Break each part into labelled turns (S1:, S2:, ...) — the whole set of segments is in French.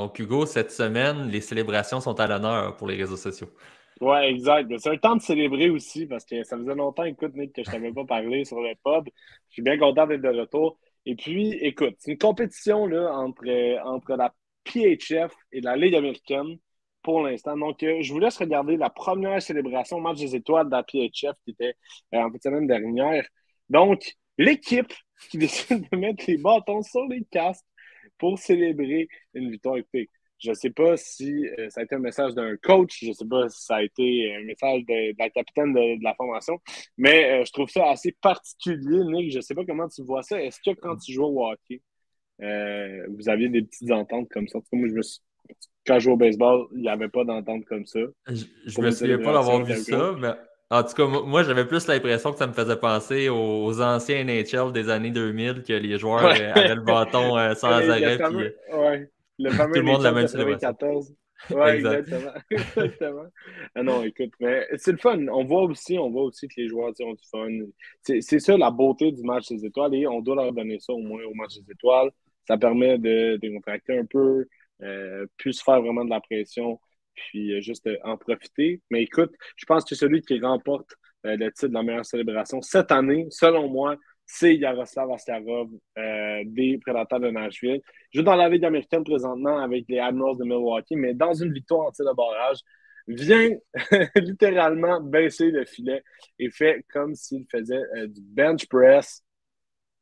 S1: Donc, Hugo, cette semaine, les célébrations sont à l'honneur pour les réseaux sociaux.
S2: Ouais, exact. Mais c'est un temps de célébrer aussi parce que ça faisait longtemps, écoute, Nick, que je t'avais pas parlé sur le pod. Je suis bien content d'être de retour. Et puis, écoute, c'est une compétition là, entre la PHF et la Ligue américaine pour l'instant. Donc, je vous laisse regarder la première célébration au match des étoiles de la PHF qui était en fin de semaine dernière. Donc, l'équipe qui décide de mettre les bâtons sur les casques pour célébrer une victoire. Écoutez, je ne sais pas si ça a été un message d'un coach, je ne sais pas si ça a été un message de la capitaine de la formation, mais je trouve ça assez particulier, Nick. Je ne sais pas comment tu vois ça. Est-ce que quand tu jouais au hockey, vous aviez des petites ententes comme ça? En tout cas, moi, quand je jouais au baseball, il n'y avait pas d'entente comme ça
S1: Je
S2: pour
S1: me
S2: une
S1: souviens pas d'avoir
S2: célébration
S1: vu
S2: quelconque.
S1: ça, mais en tout cas, moi, j'avais plus l'impression que ça me faisait penser aux anciens NHL des années 2000, que les joueurs
S2: Ouais.
S1: avaient le bâton sans
S2: Le
S1: arrêt, puis
S2: fameux, ouais, le fameux
S1: tout le monde la
S2: NHL
S1: même célébration.
S2: 94. Ouais,
S1: Exact.
S2: exactement. Exactement. Ah non, écoute, mais c'est le fun. On voit aussi que les joueurs tu sais, ont du fun. C'est ça la beauté du match des étoiles et on doit leur donner ça au moins au match des étoiles. Ça permet de décontracter un peu, plus se faire vraiment de la pression, puis juste en profiter. Mais écoute, je pense que celui qui remporte le titre de la meilleure célébration cette année, selon moi, c'est Yaroslav Askarov des Prédateurs de Nashville. Il joue dans la Ligue américaine présentement avec les Admirals de Milwaukee, mais dans une victoire en tir de barrage, vient littéralement baisser le filet et fait comme s'il faisait du bench press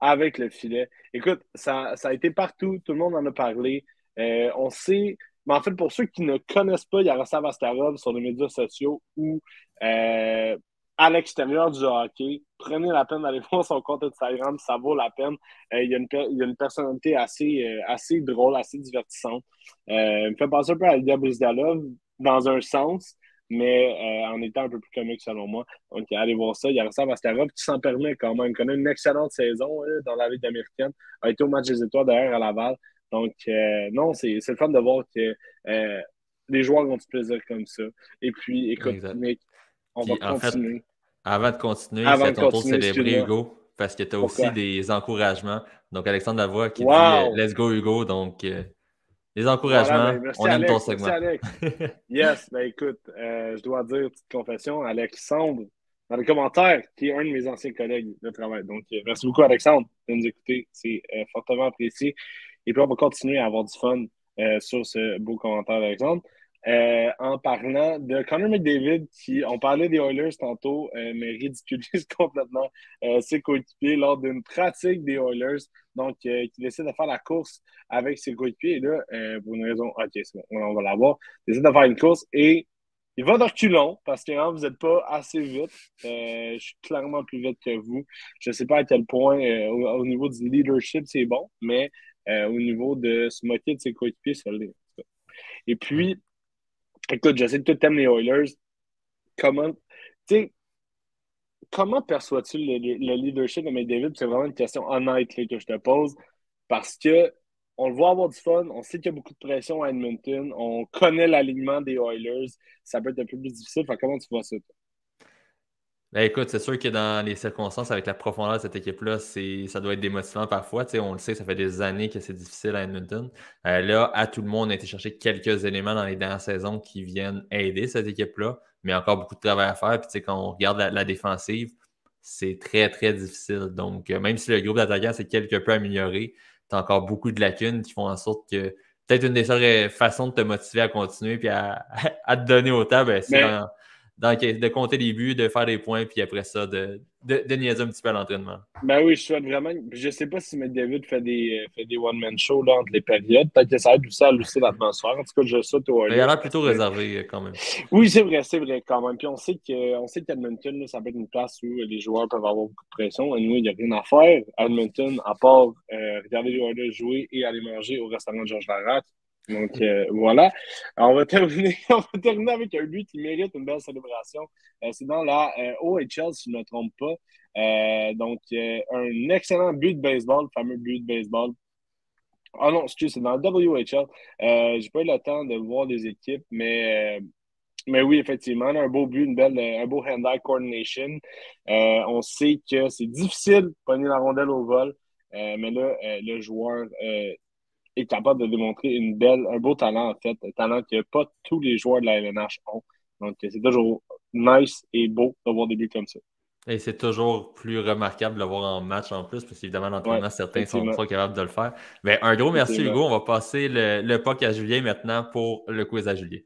S2: avec le filet. Écoute, ça a été partout, tout le monde en a parlé. On sait, mais en fait, pour ceux qui ne connaissent pas Yaroslav Askarov sur les médias sociaux ou euh, à l'extérieur du hockey, prenez la peine d'aller voir son compte Instagram, ça vaut la peine. Il a une personnalité assez drôle, assez divertissante. Il me fait penser un peu à Ilya Brizgalov dans un sens, mais en étant un peu plus comique selon moi. Donc, allez voir ça. Il y a Yaroslav Askarov qui s'en permet quand même. Il connaît une excellente saison dans la Ligue américaine. A été au match des étoiles d'ailleurs à Laval. Donc, non, c'est le fun de voir que les joueurs ont du plaisir comme ça. Et puis, écoute,
S1: Exact.
S2: Nick, on va
S1: Puis en fait,
S2: continuer.
S1: avant de continuer, c'est
S2: Avant
S1: à
S2: de
S1: ton tour de
S2: continuer,
S1: célébrer,
S2: excuse-moi.
S1: Hugo, parce que tu as aussi
S2: Pourquoi?
S1: des encouragements. Donc, Alexandre Lavoie qui dit
S2: Wow!
S1: Let's go, Hugo. Donc, les
S2: Voilà,
S1: encouragements,
S2: ben, merci
S1: on aime ton
S2: Alex, merci
S1: segment.
S2: Alex. Yes, ben écoute, je dois dire, petite confession, Alexandre, dans les commentaires, qui est un de mes anciens collègues de travail. Donc, merci beaucoup, Alexandre, de nous écouter. C'est fortement apprécié. Et puis, on va continuer à avoir du fun sur ce beau commentaire d'Alexandre. En parlant de Connor McDavid, on parlait des Oilers tantôt, mais ridiculise complètement ses coéquipiers lors d'une pratique des Oilers. Donc, qui décide de faire la course avec ses coéquipiers. Et là, pour une raison, ok, c'est bon, on va l'avoir. Il décide de faire une course et il va de reculons parce que hein, vous n'êtes pas assez vite. Je suis clairement plus vite que vous. Je ne sais pas à quel point, au niveau du leadership, c'est bon, mais au niveau de se moquer de ses coéquipiers, ça l'est. Et
S1: Ouais.
S2: puis, écoute, je sais que tu aimes les Oilers. Comment, tu sais, comment perçois-tu le leadership de McDavid? C'est vraiment une question honnête là, que je te pose parce que on le voit avoir du fun, on sait qu'il y a beaucoup de pression à Edmonton, on connaît l'alignement des Oilers, ça peut être un peu plus difficile. Enfin, comment tu vois ça, toi?
S1: Ben écoute, c'est sûr que dans les circonstances, avec la profondeur de cette équipe-là, ça doit être démotivant parfois. Tu sais, on le sait, ça fait des années que c'est difficile à Edmonton. Là, à tout le monde, on a été chercher quelques éléments dans les dernières saisons qui viennent aider cette équipe-là, mais encore beaucoup de travail à faire. Puis, tu sais, quand on regarde la défensive, c'est très, très difficile. Donc, même si le groupe d'attaquants s'est quelque peu amélioré, tu as encore beaucoup de lacunes qui font en sorte que peut-être une des seules façons de te motiver à continuer puis à te donner autant, ben, c'est
S2: Mais
S1: de compter les buts, de faire des points, puis après ça, de niaiser un petit peu à l'entraînement.
S2: Ben oui, je souhaite vraiment. Je sais pas si McDavid fait des one-man shows là, entre les périodes. Peut-être que ça aide aussi à lucir l'atmosphère. En tout cas, je souhaite aux
S1: Il a
S2: Oilers
S1: l'air
S2: parce
S1: plutôt
S2: que
S1: réservé quand même.
S2: oui, c'est vrai quand même. Puis on sait qu'Edmonton, là, ça peut être une place où les joueurs peuvent avoir beaucoup de pression. Et nous, il n'y a rien à faire à Edmonton, à part regarder les Oilers jouer et aller manger au restaurant de Georges Larac. Donc voilà. Alors, on va terminer avec un but qui mérite une belle célébration. C'est dans la OHL, si je ne me trompe pas. Un excellent but de baseball, le fameux but de baseball. Ah non, excuse, c'est dans le WHL. J'ai pas eu le temps de voir les équipes, mais oui, effectivement, là, un beau but, un beau hand-eye coordination. On sait que c'est difficile de pogner la rondelle au vol, mais là, le joueur est capable de démontrer un beau talent, en fait, un talent que pas tous les joueurs de la LNH ont. Donc, c'est toujours nice et beau de voir des buts comme ça.
S1: Et c'est toujours plus remarquable de le voir en match en plus, parce qu'évidemment,
S2: Ouais,
S1: l'entraînement, certains sont
S2: effectivement.
S1: pas capables de le faire. Mais un gros merci,
S2: Effectivement.
S1: Hugo. On va passer le puck à Julien maintenant pour le quiz à Julien.